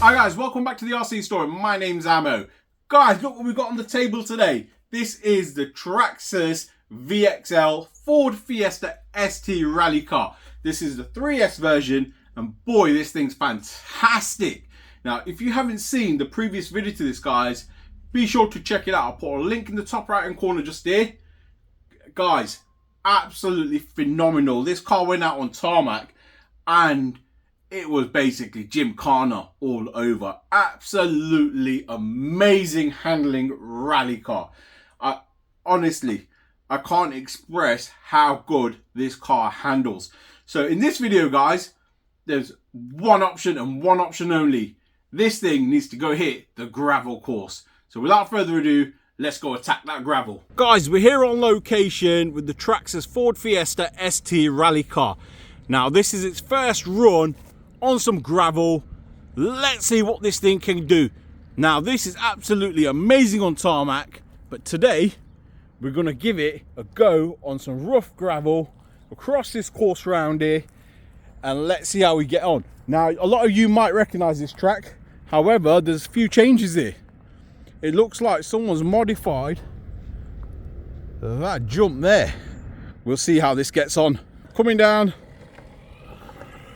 Hi guys, welcome back to the RC store. My name's Ammo. Guys, look what we've got on the table today. This is the Traxxas Vxl Ford Fiesta ST rally car. This is the 3S version, and boy, this thing's fantastic. Now, if you haven't seen the previous video to this, guys, be sure to check it out. I'll put a link in the top right hand corner just there. Guys, absolutely phenomenal. This car went out on tarmac and it was basically gymkhana all over. Absolutely amazing handling rally car. Honestly, I can't express how good this car handles. So in this video, guys, there's one option and one option only. This thing needs to go hit the gravel course. So without further ado, let's go attack that gravel. Guys, we're here on location with the Traxxas Ford Fiesta ST rally car. Now, this is its first run on some gravel. Let's see what this thing can do. Now, this is absolutely amazing on tarmac, but today we're going to give it a go on some rough gravel across this course round here, and let's see how we get on. Now, a lot of you might recognize this track, however, there's a few changes here. It looks like someone's modified that jump there. We'll see how this gets on. Coming down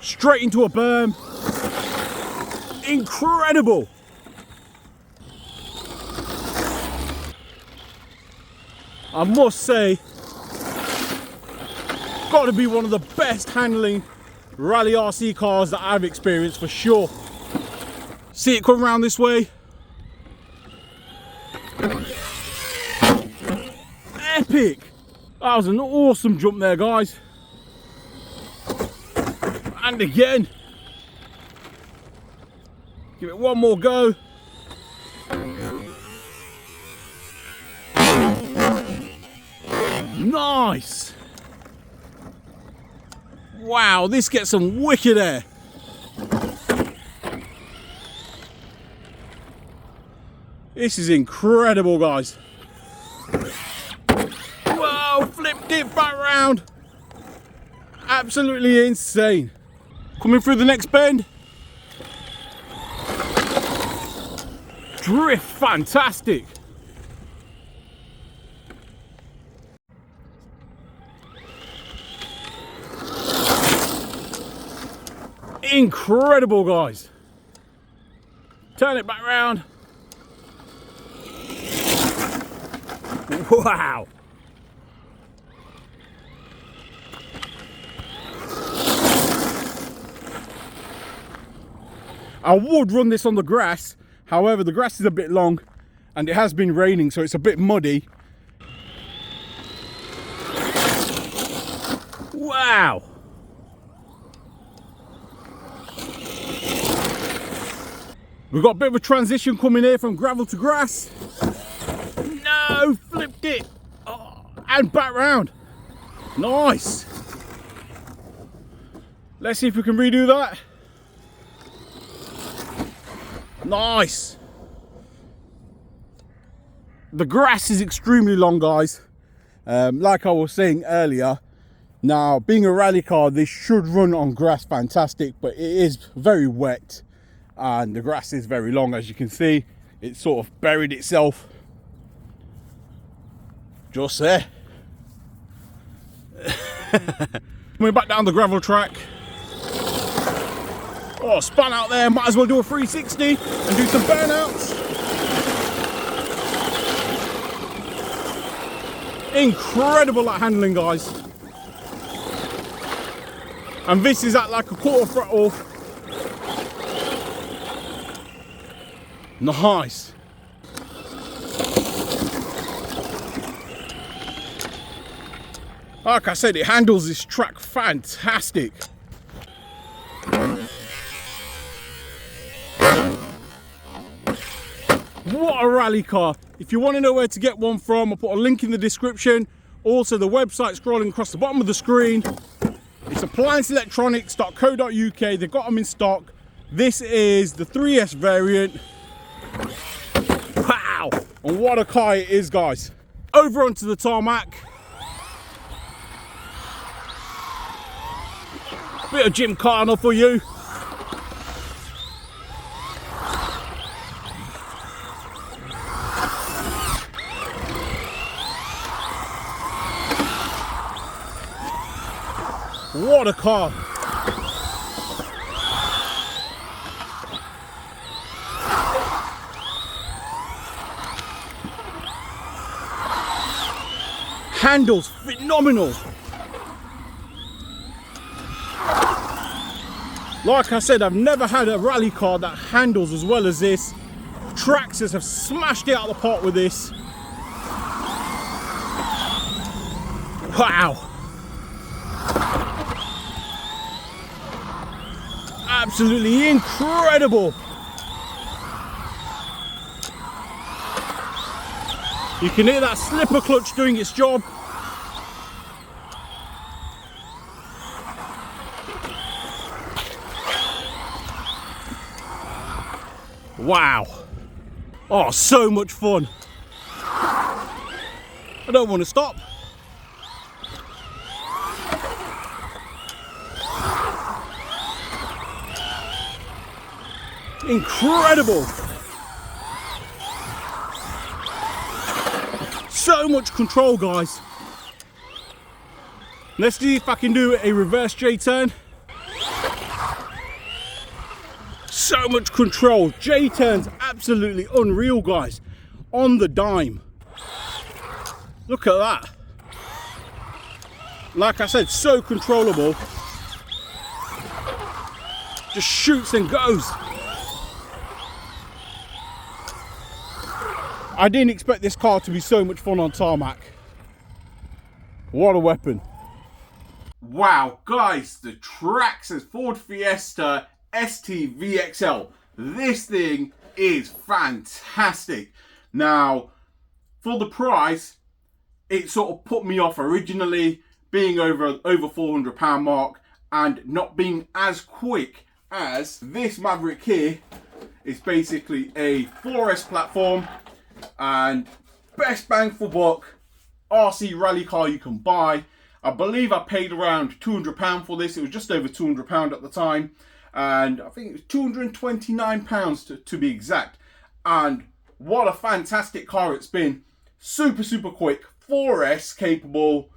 straight into a berm. Incredible. I must say, got to be one of the best handling rally RC cars that I've experienced for sure. See it come around this way. Epic. That was an awesome jump there, guys. And again, give it one more go. Nice. Wow, this gets some wicked air. This is incredible, guys. Whoa, flipped it back round. Absolutely insane. Coming through the next bend. Drift fantastic. Incredible, guys. Turn it back round. Wow. I would run this on the grass, however the grass is a bit long and it has been raining, so it's a bit muddy. Wow. We've got a bit of a transition coming here from gravel to grass. No, flipped it. Oh, and back round. Nice. Let's see if we can redo that. Nice. The grass is extremely long, guys. Like I was saying earlier, now being a rally car, this should run on grass fantastic, but it is very wet and the grass is very long. As you can see, it sort of buried itself just there. Coming back down the gravel track. Oh, spun out there, might as well do a 360 and do some burnouts. Incredible at handling, guys. And this is at like a quarter throttle. Nice. Like I said, it handles this track fantastic. What a rally car. If you want to know where to get one from, I'll put a link in the description. Also, the website scrolling across the bottom of the screen. It's applianceelectronics.co.uk. They've got them in stock. This is the 3S variant. Wow. And what a car it is, guys. Over onto the tarmac. Bit of gymkhana for you. What a car. Handles phenomenal. Like I said, I've never had a rally car that handles as well as this. Traxxas have smashed it out of the park with this. Wow. Absolutely incredible. You can hear that slipper clutch doing its job. Wow. Oh, so much fun. I don't want to stop. Incredible. So much control, guys. Let's see if I can do a reverse J-turn. So much control. J-turns absolutely unreal, guys. On the dime. Look at that. Like I said, so controllable. Just shoots and goes. I didn't expect this car to be so much fun on tarmac. What a weapon. Wow, guys, the Traxxas Ford Fiesta ST Vxl. This thing is fantastic. Now, for the price, it sort of put me off originally, being over £400 mark and not being as quick as this Maverick here. It's basically a 4S platform and best bang for buck RC rally car you can buy. I believe I paid around £200 for this. It was just over £200 at the time, and I think it was £229 to be exact. And what a fantastic car it's been. Super quick, 4S capable,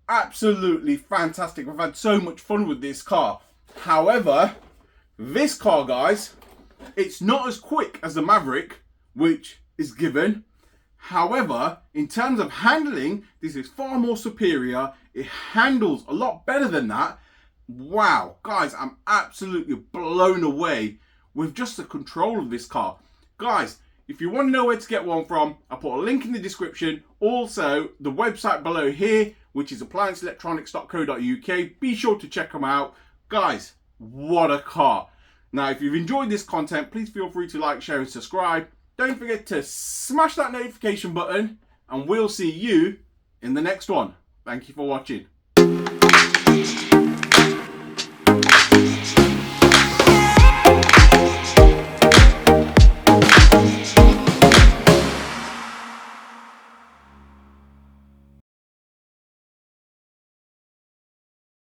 absolutely fantastic. I've had so much fun with this car. However, this car, guys, it's not as quick as the Maverick, which is given. However, in terms of handling, this is far more superior. It handles a lot better than that. Wow, guys, I'm absolutely blown away with just the control of this car. Guys, if you want to know where to get one from, I'll put a link in the description. Also, the website below here, which is applianceelectronics.co.uk. Be sure to check them out. Guys, what a car. Now, if you've enjoyed this content, please feel free to like, share and subscribe. Don't forget to smash that notification button, and we'll see you in the next one. Thank you for watching.